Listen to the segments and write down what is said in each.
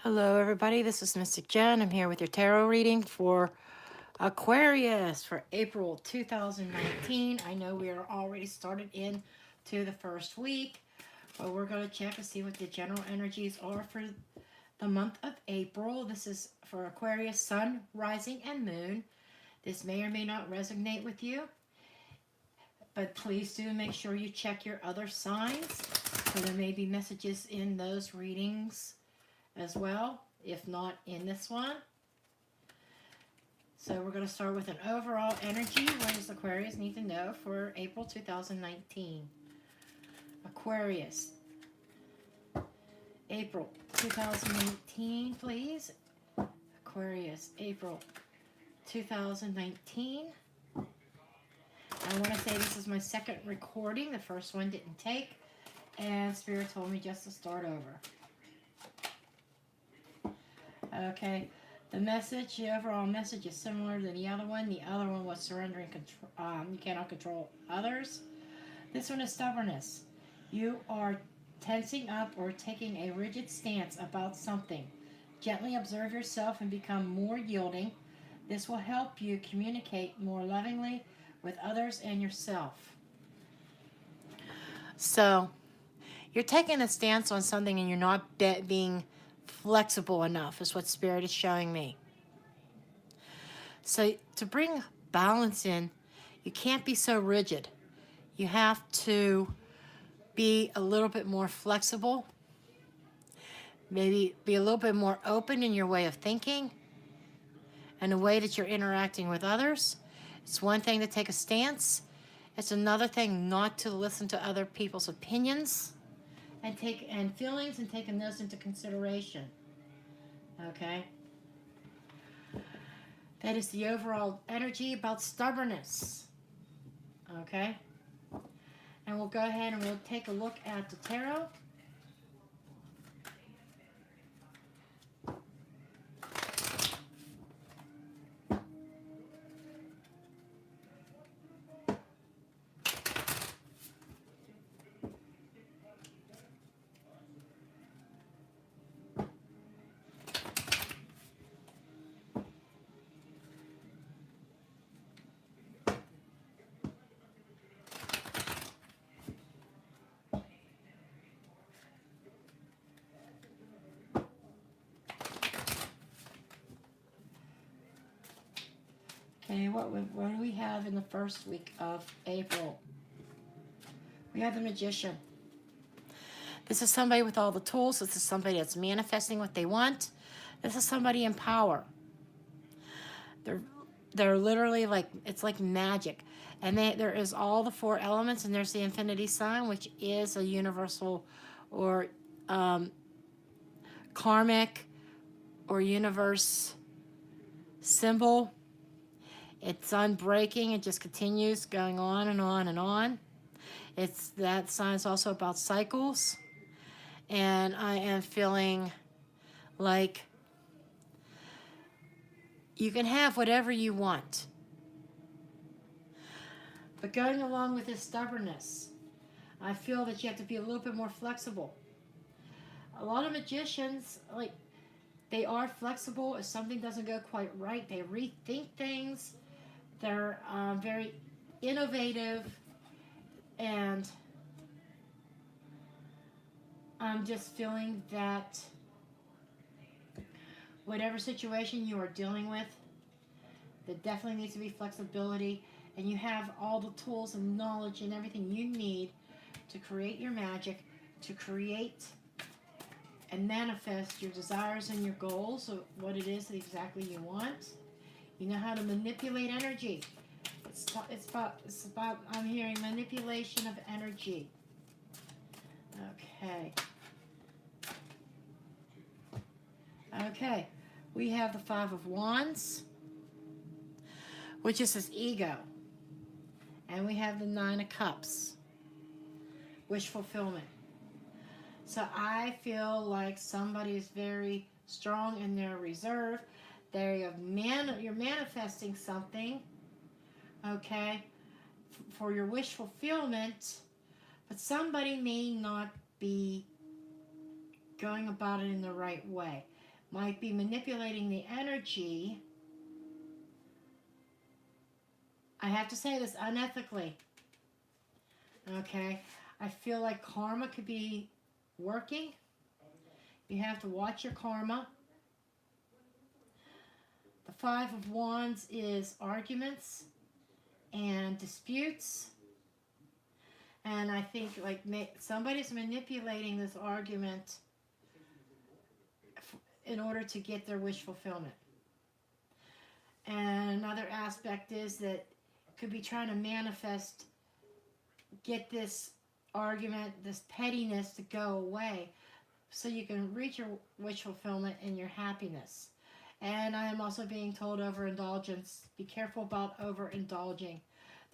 Hello, everybody. This is Mystic Jen. I'm here with your tarot reading for Aquarius for April 2019. I know we are already started into the first week, but we're going to check and see what the general energies are for the month of April. This is for Aquarius, Sun, Rising, and Moon. This may or may not resonate with you, but please do make sure you check your other signs. So there may be messages in those readings as well, if not in this one. So we're going to start with an overall energy. What does Aquarius need to know for April 2019? Aquarius, April 2019, please. Aquarius, April 2019. I want to say this is my second recording. The first one didn't take, and Spirit told me just to start over. Okay, the message, the overall message is similar to the other one. The other one was surrendering control. You cannot control others. This one is stubbornness. You are tensing up or taking a rigid stance about something. Gently observe yourself and become more yielding. This will help you communicate more lovingly with others and yourself. So, you're taking a stance on something and you're not being flexible enough is what Spirit is showing me. So to bring balance in, you can't be so rigid. You have to be a little bit more flexible, maybe be a little bit more open in your way of thinking and the way that you're interacting with others. It's one thing to take a stance. It's another thing not to listen to other people's opinions and feelings and taking those into consideration. Okay? That is the overall energy about stubbornness. Okay? And we'll go ahead and we'll take a look at the tarot. Okay, what do we have in the first week of April? We have the Magician. This is somebody with all the tools. This is somebody that's manifesting what they want. This is somebody in power. They're literally like, it's like magic. And there is all the four elements, and there's the infinity sign, which is a universal or karmic or universe symbol. It's unbreaking. It just continues going on and on and on. That sign is also about cycles. And I am feeling like you can have whatever you want. But going along with this stubbornness, I feel that you have to be a little bit more flexible. A lot of magicians, they are flexible. If something doesn't go quite right, they rethink things. They're very innovative, and I'm just feeling that whatever situation you are dealing with, there definitely needs to be flexibility, and you have all the tools and knowledge and everything you need to create your magic, to create and manifest your desires and your goals of what it is that exactly you want. You know how to manipulate energy. It's about I'm hearing manipulation of energy. Okay, we have the Five of Wands, which is his ego. And we have the Nine of Cups, wish fulfillment. So I feel like somebody is very strong in their reserve. You're manifesting something, okay, for your wish fulfillment, but somebody may not be going about it in the right way. might be manipulating the energy. I have to say this unethically. Okay? I feel like karma could be working. You have to watch your karma. The Five of Wands is arguments and disputes. And I think like somebody's manipulating this argument in order to get their wish fulfillment. And another aspect is that could be trying to manifest, get this argument, this pettiness to go away so you can reach your wish fulfillment and your happiness. And I am also being told overindulgence. Be careful about overindulging.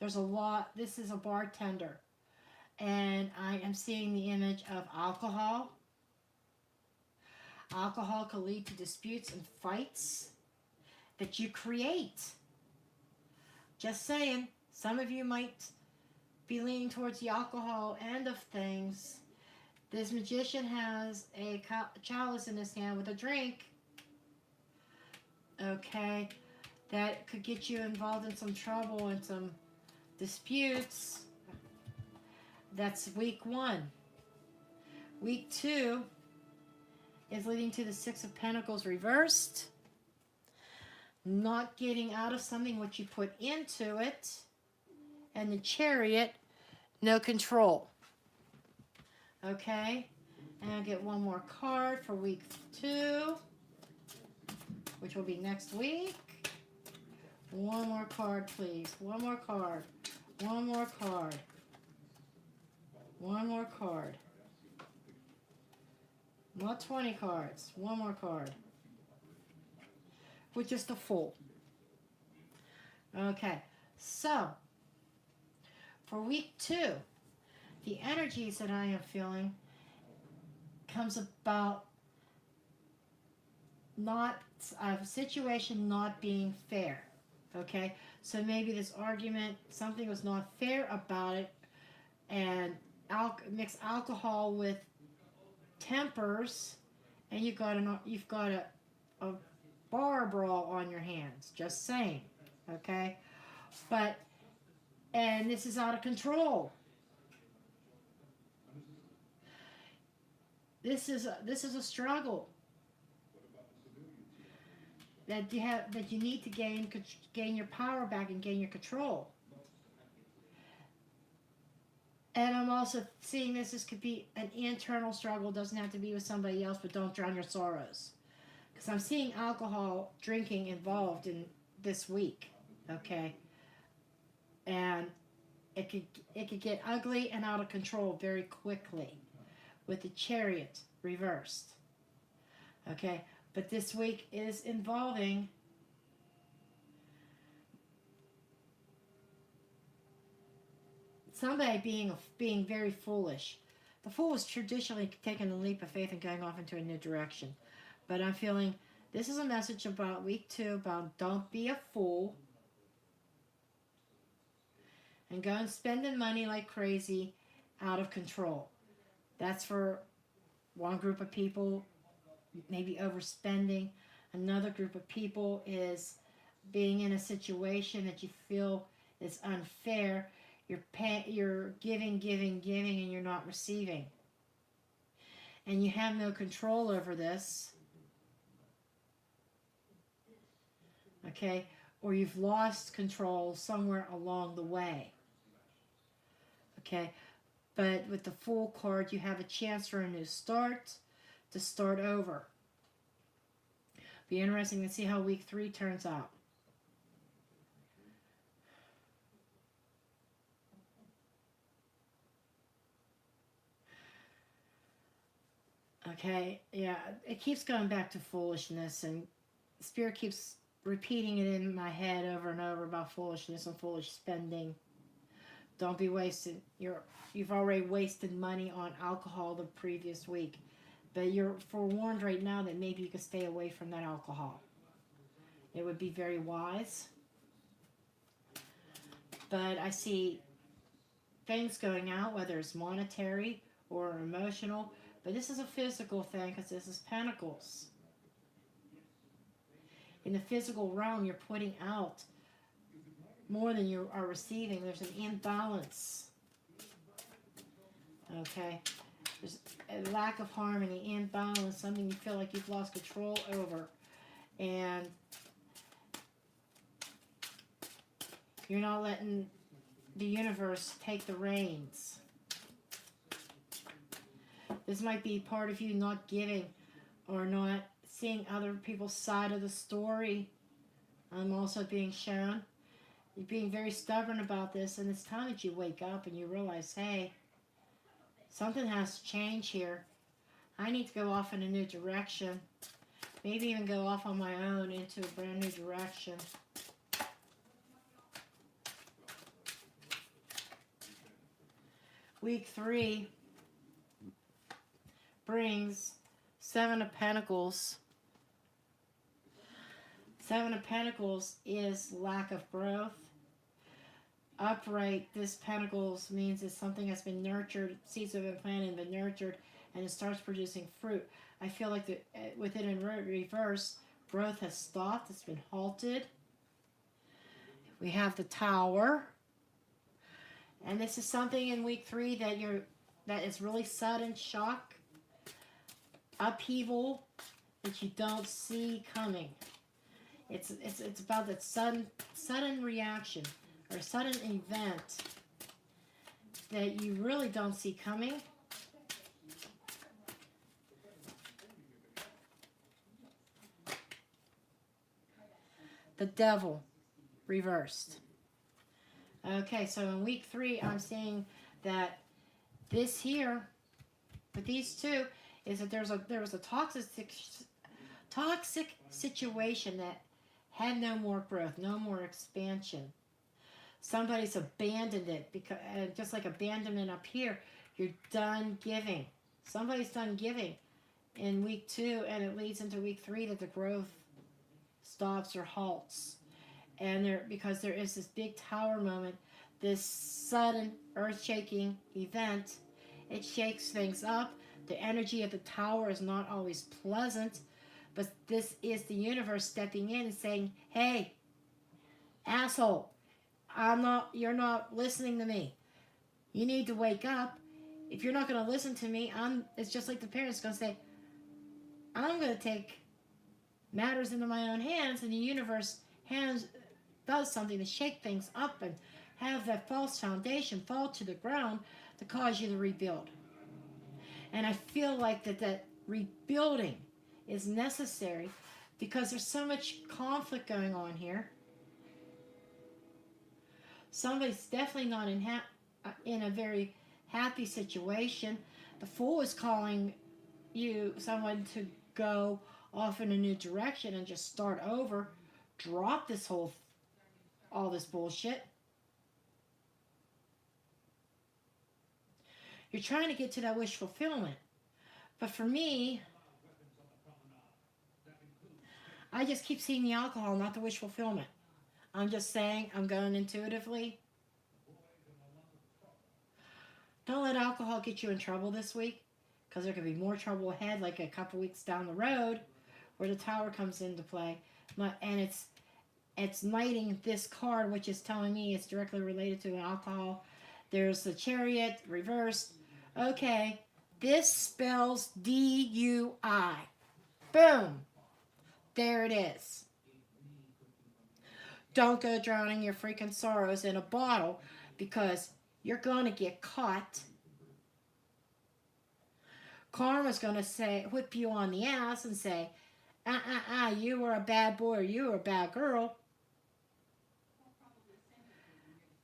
There's a lot. This is a bartender. And I am seeing the image of alcohol. Alcohol can lead to disputes and fights that you create. Just saying, some of you might be leaning towards the alcohol end of things. This magician has a chalice in his hand with a drink. Okay, that could get you involved in some trouble and some disputes. That's week 1. Week 2 is leading to the Six of Pentacles reversed. Not getting out of something what you put into it. And the Chariot, no control. Okay, and I'll get one more card for week 2, which will be next week. One more card, please. One more card. One more card. One more card. Not 20 cards. One more card. Which is the Fool. Okay, so for week 2, the energies that I am feeling comes about not a situation not being fair. Okay, so maybe this argument, something was not fair about it, and mix alcohol with tempers, and you've got a bar brawl on your hands. Just saying, okay, and this is out of control. This is a struggle that you need to gain your power back and gain your control. And I'm also seeing this could be an internal struggle. Doesn't have to be with somebody else, but don't drown your sorrows. Because I'm seeing alcohol drinking involved in this week. Okay, and it could get ugly and out of control very quickly with the Chariot reversed. Okay, but this week is involving somebody being very foolish. The Fool is traditionally taking a leap of faith and going off into a new direction. But I'm feeling this is a message about week 2 about don't be a fool and go and spending money like crazy out of control. That's for one group of people, maybe overspending. Another group of people is being in a situation that you feel is unfair. You're giving, and you're not receiving. And you have no control over this. Okay? Or you've lost control somewhere along the way. Okay? But with the Fool card, you have a chance for a new start, to start over. Be interesting to see how week 3 turns out. Okay, yeah, it keeps going back to foolishness, and Spirit keeps repeating it in my head over and over about foolishness and foolish spending. Don't be wasted. You've already wasted money on alcohol the previous week, but you're forewarned right now that maybe you could stay away from that alcohol. It would be very wise. But I see things going out, whether it's monetary or emotional. But this is a physical thing because this is Pentacles. in the physical realm, you're putting out more than you are receiving. There's an imbalance. Okay? There's a lack of harmony, imbalance, something you feel like you've lost control over. And you're not letting the universe take the reins. This might be part of you not giving or not seeing other people's side of the story. I'm also being shown. You're being very stubborn about this, and it's time that you wake up and you realize, hey, something has to change here. I need to go off in a new direction. Maybe even go off on my own into a brand new direction. Week 3 brings 7 of Pentacles. 7 of Pentacles is lack of growth. Upright, this Pentacles means it's something that's been nurtured, seeds have been planted and been nurtured, and it starts producing fruit. I feel like with it in reverse, growth has stopped, it's been halted. We have the Tower. And this is something in week 3 that is really sudden shock, upheaval that you don't see coming. It's about that sudden reaction or sudden event that you really don't see coming. The Devil reversed. Okay, so in week 3, I'm seeing that this here, with these two, is that there was a toxic situation that had no more growth, no more expansion. Somebody's abandoned it, because just like abandonment up here, you're done giving. Somebody's done giving in week 2, and it leads into week 3 that the growth stops or halts. And because there is this big Tower moment, this sudden earth-shaking event, it shakes things up. The energy of the Tower is not always pleasant, but this is the universe stepping in and saying, hey, asshole, you're not listening to me. You need to wake up. If you're not going to listen to me, it's just like the parents going to say, I'm going to take matters into my own hands, and the universe does something to shake things up and have that false foundation fall to the ground to cause you to rebuild. And I feel like that rebuilding is necessary because there's so much conflict going on here. Somebody's definitely not in a very happy situation. The Fool is calling someone to go off in a new direction and just start over. Drop all this bullshit. You're trying to get to that wish fulfillment. But for me, I just keep seeing the alcohol, not the wish fulfillment. I'm just saying, I'm going intuitively. Don't let alcohol get you in trouble this week, because there could be more trouble ahead, like a couple weeks down the road, where the Tower comes into play. And it's knighting this card, which is telling me it's directly related to alcohol. There's the Chariot reversed. Okay, this spells DUI. Boom. There it is. Don't go drowning your freaking sorrows in a bottle, because you're going to get caught. Karma's going to whip you on the ass and say, you were a bad boy or you were a bad girl.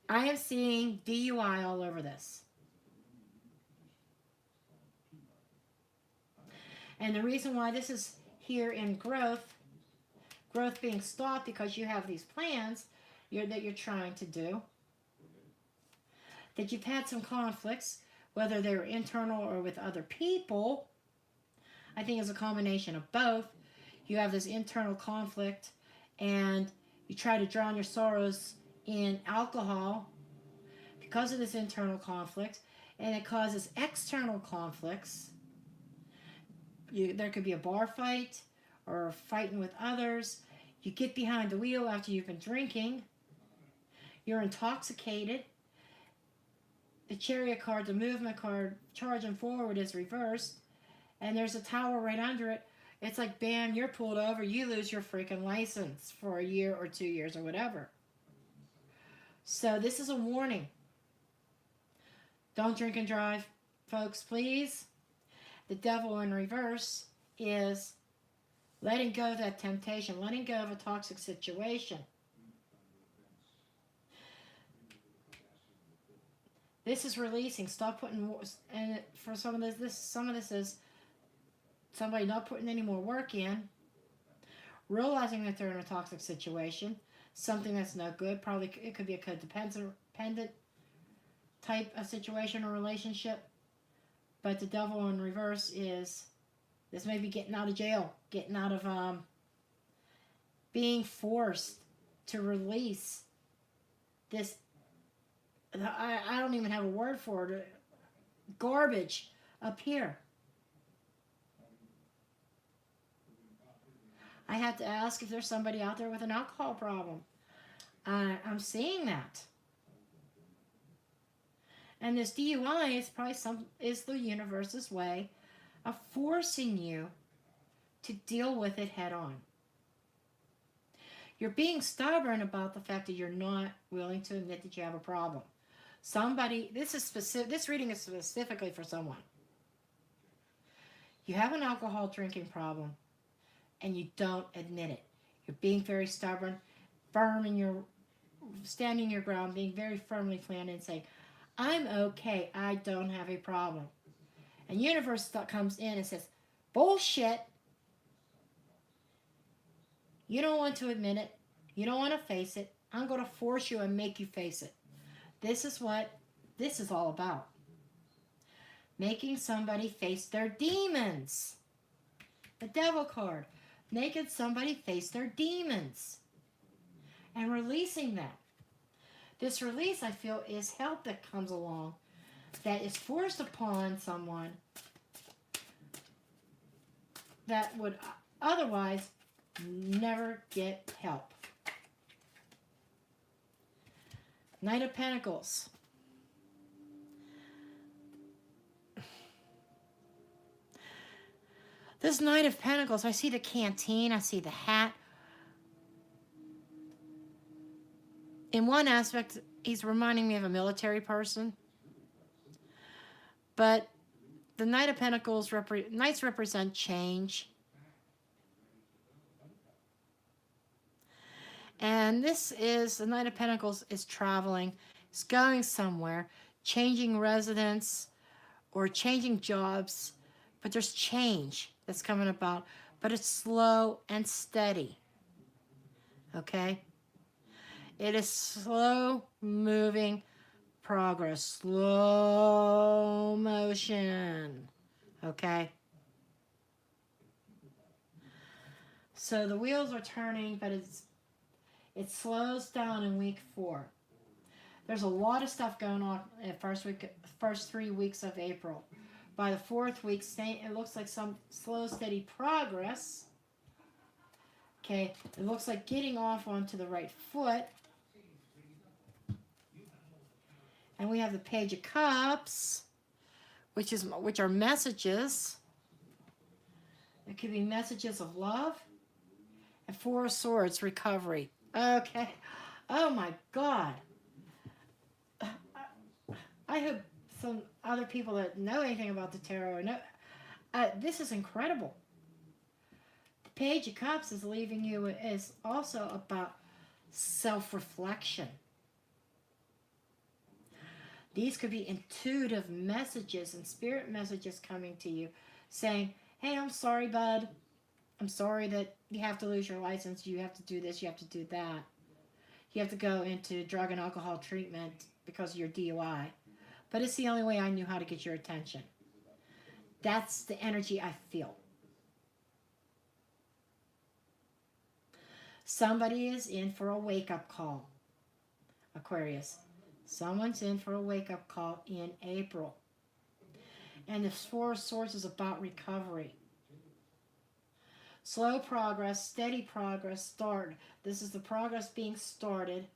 I am seeing DUI all over this. And the reason why this is here in growth being stopped because you have these plans that you're trying to do, that you've had some conflicts, whether they're internal or with other people. I think it's a combination of both. You have this internal conflict, and you try to drown your sorrows in alcohol because of this internal conflict, and it causes external conflicts. There could be a bar fight or fighting with others. You get behind the wheel after you've been drinking. You're intoxicated. The Chariot card, the movement card, charging forward is reversed. And there's a tower right under it. It's like, bam, you're pulled over. You lose your freaking license for a year or 2 years or whatever. So this is a warning. Don't drink and drive, folks, please. The devil in reverse is letting go of that temptation, letting go of a toxic situation. This is releasing. Stop putting more, and for some of this is somebody not putting any more work in, realizing that they're in a toxic situation, something that's no good. Probably it could be a codependent type of situation or relationship. But the devil in reverse is this may be getting out of jail, getting out of being forced to release this. I don't even have a word for it. Garbage up here. I have to ask if there's somebody out there with an alcohol problem. I'm seeing that. And this DUI is probably is the universe's way of forcing you to deal with it head on. You're being stubborn about the fact that you're not willing to admit that you have a problem. This reading is specifically for someone. You have an alcohol drinking problem and you don't admit it. You're being very stubborn, standing your ground, being very firmly planted and saying, I'm okay, I don't have a problem. And universe comes in and says, bullshit. You don't want to admit it. You don't want to face it. I'm going to force you and make you face it. This is what this is all about. Making somebody face their demons. The devil card. Making somebody face their demons. And releasing them. This release, I feel, is help that comes along that is forced upon someone that would otherwise never get help. Knight of Pentacles. This Knight of Pentacles, I see the canteen, I see the hat. In one aspect, he's reminding me of a military person. But the Knight of Pentacles, Knights represent change. And the Knight of Pentacles is traveling, is going somewhere, changing residence or changing jobs. But there's change that's coming about, but it's slow and steady. Okay? It is slow moving progress, slow motion. Okay? So the wheels are turning, but it slows down in week 4. There's a lot of stuff going on in the first 3 weeks of April. By the 4th week, it looks like some slow, steady progress. Okay, it looks like getting off onto the right foot. And we have the Page of Cups, which are messages. It could be messages of love. And 4 of Swords, recovery. Okay. Oh my God. I hope some other people that know anything about the tarot know. This is incredible. The Page of Cups is also about self-reflection. These could be intuitive messages and spirit messages coming to you saying, hey, I'm sorry, bud. I'm sorry that you have to lose your license. You have to do this. You have to do that. You have to go into drug and alcohol treatment because of your DUI. But it's the only way I knew how to get your attention. That's the energy I feel. Somebody is in for a wake-up call, Aquarius. Someone's in for a wake-up call in April. And the 4 of Swords is about recovery. Slow progress, steady progress, start. This is the progress being started.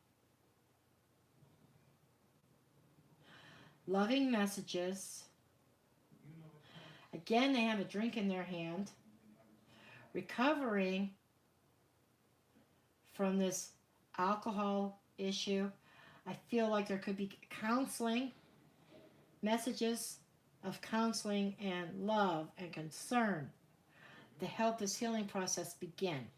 Loving messages. Again, they have a drink in their hand. Recovering from this alcohol issue. I feel like there could be counseling, messages of counseling and love and concern to help this healing process begin.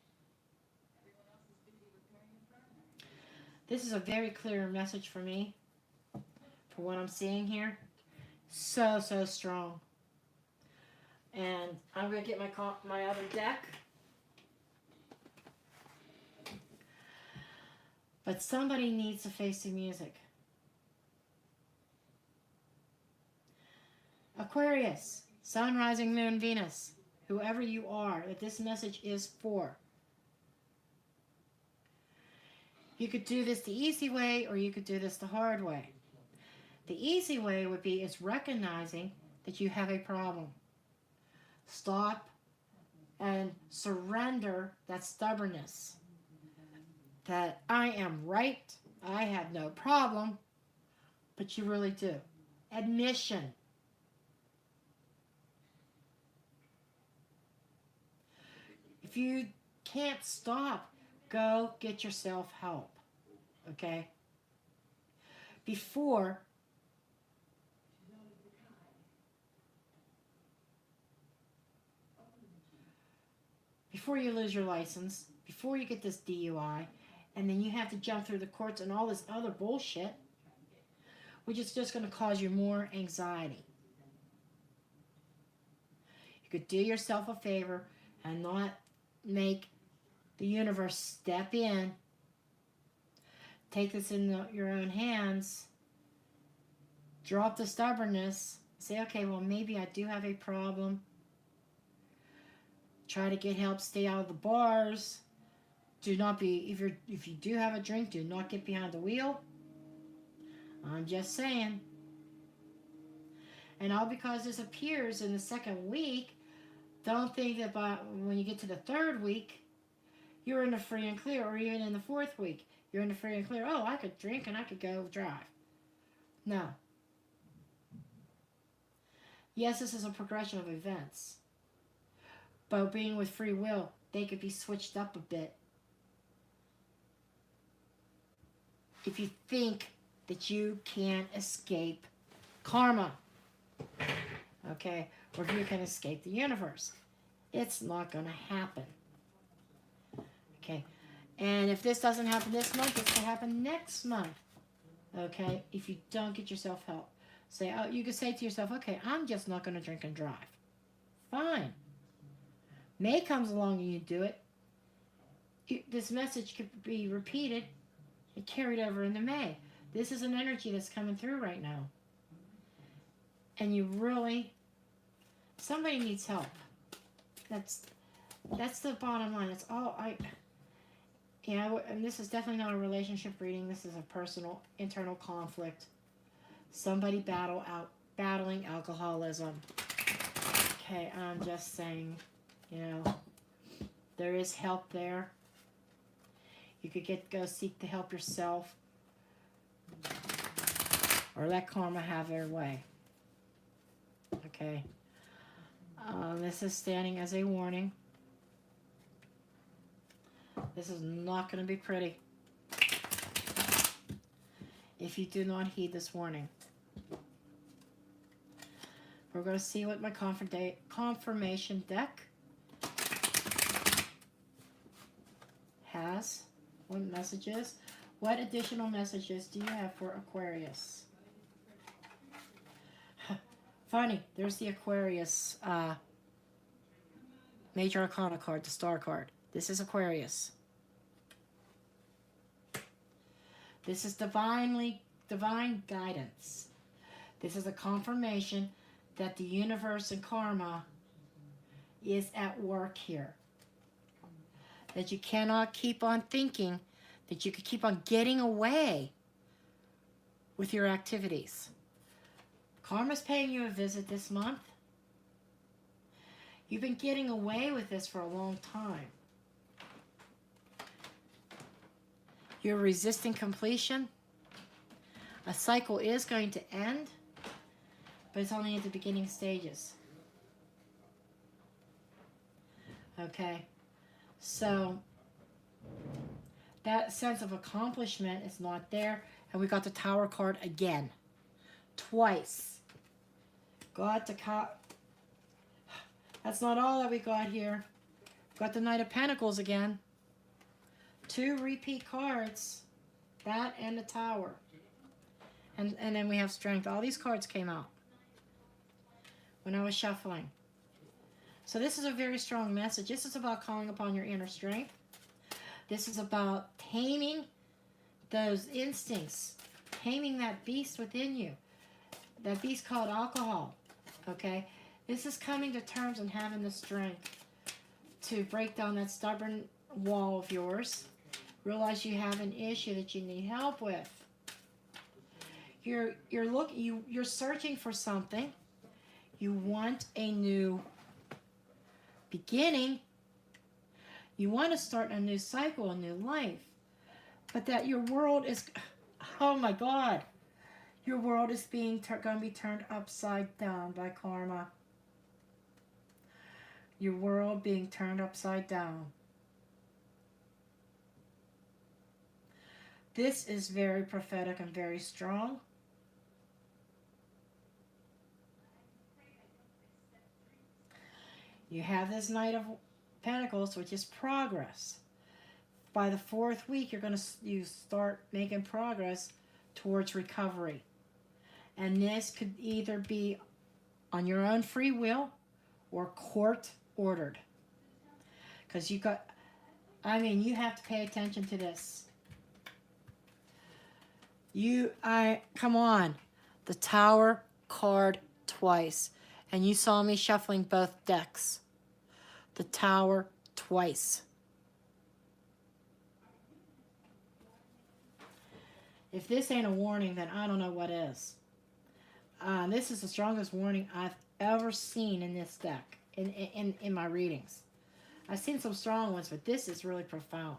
This is a very clear message for me, for what I'm seeing here. So strong. And I'm going to get my other deck. But somebody needs to face the music. Aquarius, Sun, Rising, Moon, Venus, whoever you are that this message is for. You could do this the easy way or you could do this the hard way. The easy way would be is recognizing that you have a problem. Stop and surrender that stubbornness. That I am right, I have no problem, but you really do. Admission. If you can't stop, go get yourself help, okay? Before you lose your license, before you get this DUI, and then you have to jump through the courts and all this other bullshit, which is just going to cause you more anxiety. You could do yourself a favor and not make the universe step in. Take this in your own hands. Drop the stubbornness. Say, okay, well, maybe I do have a problem. Try to get help. Stay out of the bars. Do not be, if you do have a drink, do not get behind the wheel. I'm just saying. And all because this appears in the second week, don't think that when you get to the third week, you're in the free and clear, or even in the fourth week, you're in the free and clear. Oh, I could drink and I could go drive. No. Yes, this is a progression of events. But being with free will, they could be switched up a bit. If you think that you can't escape karma, okay, or if you can escape the universe, it's not going to happen, okay? And if this doesn't happen this month, it's going to happen next month, okay? If you don't get yourself help, you can say to yourself, okay, I'm just not going to drink and drive. Fine. May comes along and you do it. This message could be repeated and carried over into May. This is an energy that's coming through right now. And you really, somebody needs help. That's the bottom line. It's all and this is definitely not a relationship reading. This is a personal, internal conflict. Somebody battling alcoholism. Okay, I'm just saying, there is help there. You could go seek the help yourself, or let karma have their way. Okay. This is standing as a warning. This is not going to be pretty if you do not heed this warning. We're going to see what my confirmation deck has. What messages? What additional messages do you have for Aquarius? Funny, there's the Aquarius Major Arcana card, the Star card. This is Aquarius. This is divine guidance. This is a confirmation that the universe and karma is at work here. That you cannot keep on thinking that you could keep on getting away with your activities. Karma's paying you a visit this month. You've been getting away with this for a long time. You're resisting completion. A cycle is going to end, but it's only at the beginning stages. Okay, so that sense of accomplishment is not there. And we got the Tower card again. Twice. Got the That's not all that we got here. Got the Knight of Pentacles again. 2 repeat cards. That and the Tower. And then we have Strength. All these cards came out when I was shuffling. So this is a very strong message. This is about calling upon your inner strength. This is about taming those instincts. Taming that beast within you. That beast called alcohol. Okay? This is coming to terms and having the strength to break down that stubborn wall of yours. Realize you have an issue that you need help with. You're searching for something. You want a new beginning. You want to start a new cycle, a new life. But that your world is, oh my God, your world is going to be turned upside down by karma. Your world being turned upside down. This is very prophetic and very strong. You have this Knight of Pentacles, which is progress. By the 4th week, you start making progress towards recovery. And this could either be on your own free will or court ordered. Because you have to pay attention to this. Come on. The Tower card twice. And you saw me shuffling both decks. The Tower twice. If this ain't a warning, then I don't know what is. This is the strongest warning I've ever seen in this deck, in my readings. I've seen some strong ones, but this is really profound.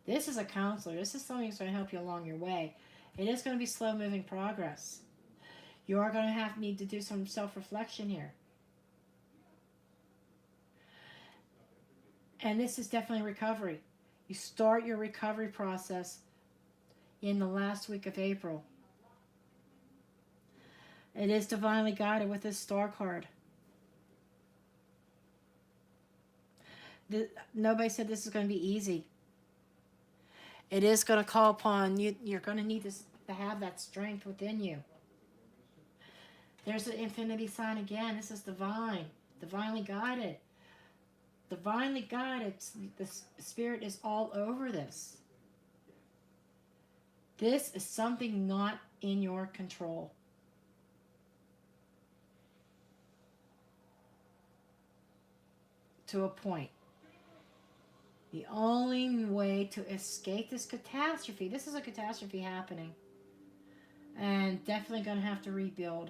This is a counselor. This is something that's going to help you along your way. It is going to be slow-moving progress. You are going to need to do some self-reflection here. And this is definitely recovery. You start your recovery process in the last week of April. It is divinely guided with this Star card. Nobody said this is going to be easy. It is going to call upon you. You're going to need to have that strength within you. There's the infinity sign again. This is divine. Divinely guided. Divinely guided. The Spirit is all over this. This is something not in your control. To a point. The only way to escape this catastrophe, this is a catastrophe happening, and definitely going to have to rebuild.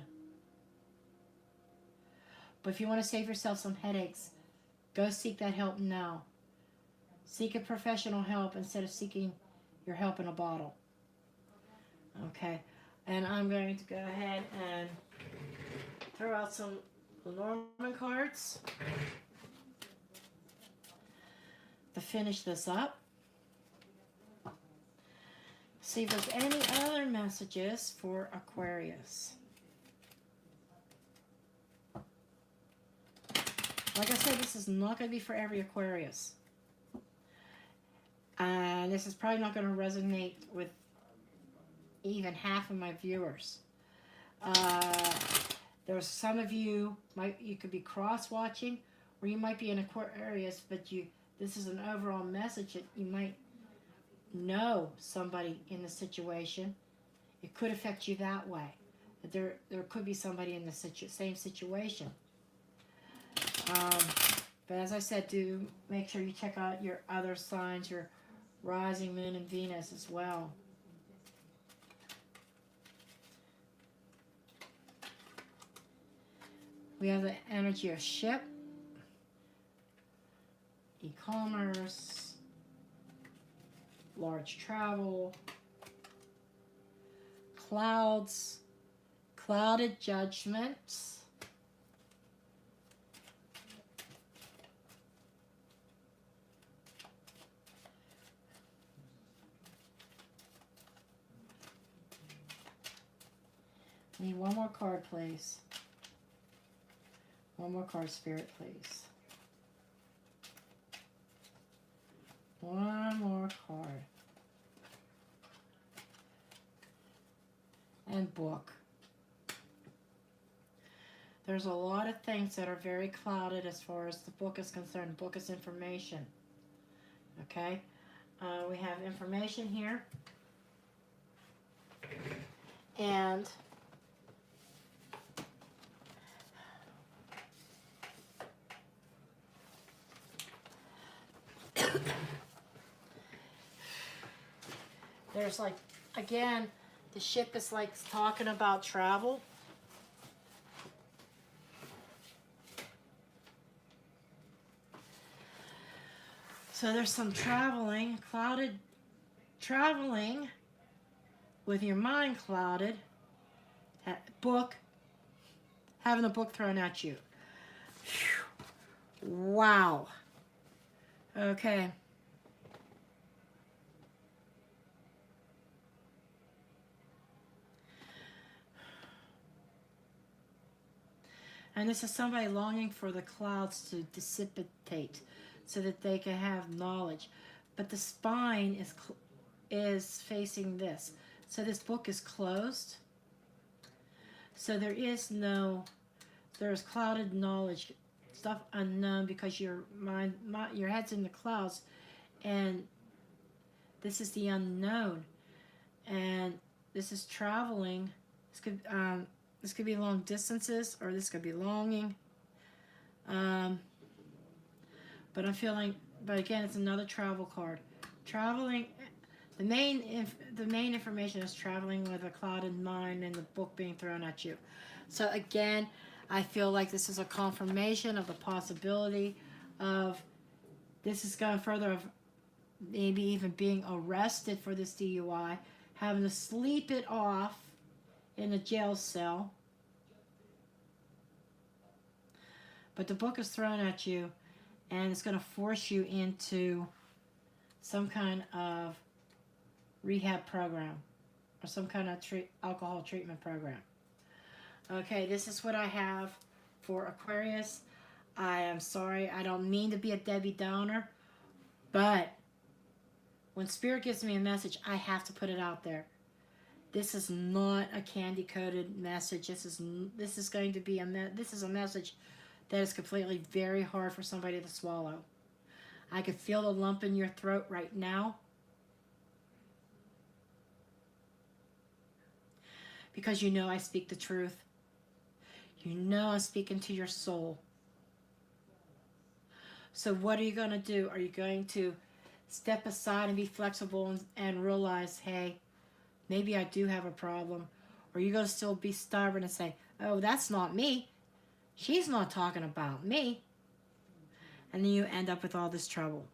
But if you want to save yourself some headaches, go seek that help now. Seek a professional help instead of seeking your help in a bottle. Okay, and I'm going to go ahead and throw out some Lenormand cards to finish this up. See if there's any other messages for Aquarius. Like I said, this is not going to be for every Aquarius. And this is probably not going to resonate with even half of my viewers. There's some of you, you could be cross-watching, or you might be an Aquarius, but this is an overall message that you might know somebody in the situation. It could affect you that way. There could be somebody in the same situation. But as I said, do make sure you check out your other signs, your rising moon and Venus as well. We have the energy of ship. e-commerce, large travel, clouds, clouded judgments, need one more card, please. One more card, Spirit, please. One more card. And book. There's a lot of things that are very clouded as far as the book is concerned. Book is information. Okay? We have information here. And there's like, again, the ship is like talking about travel. So there's some traveling, clouded traveling with your mind clouded. Book, having a book thrown at you. Whew. Wow. Okay. And this is somebody longing for the clouds to dissipate so that they can have knowledge. But the spine is facing this. So this book is closed. So there's clouded knowledge, stuff unknown, because your head's in the clouds, and this is the unknown, and this is traveling. This could be long distances, or this could be longing. But I'm feeling, but again, it's another travel card. Traveling, the main information is traveling with a clouded mind and the book being thrown at you. So again, I feel like this is a confirmation of the possibility of this is going further of maybe even being arrested for this DUI, having to sleep it off in a jail cell. But the book is thrown at you, and it's going to force you into some kind of rehab program or some kind of alcohol treatment program. Okay, this is what I have for Aquarius. I am sorry, I don't mean to be a Debbie Downer, but when Spirit gives me a message, I have to put it out there. This is not a candy-coated message. This is going to be this is a message that is completely very hard for somebody to swallow. I could feel the lump in your throat right now, because you know I speak the truth. You know I'm speaking to your soul. So what are you going to do? Are you going to step aside and be flexible and realize, hey, maybe I do have a problem? Or are you going to still be stubborn and say, oh, that's not me. She's not talking about me. And then you end up with all this trouble.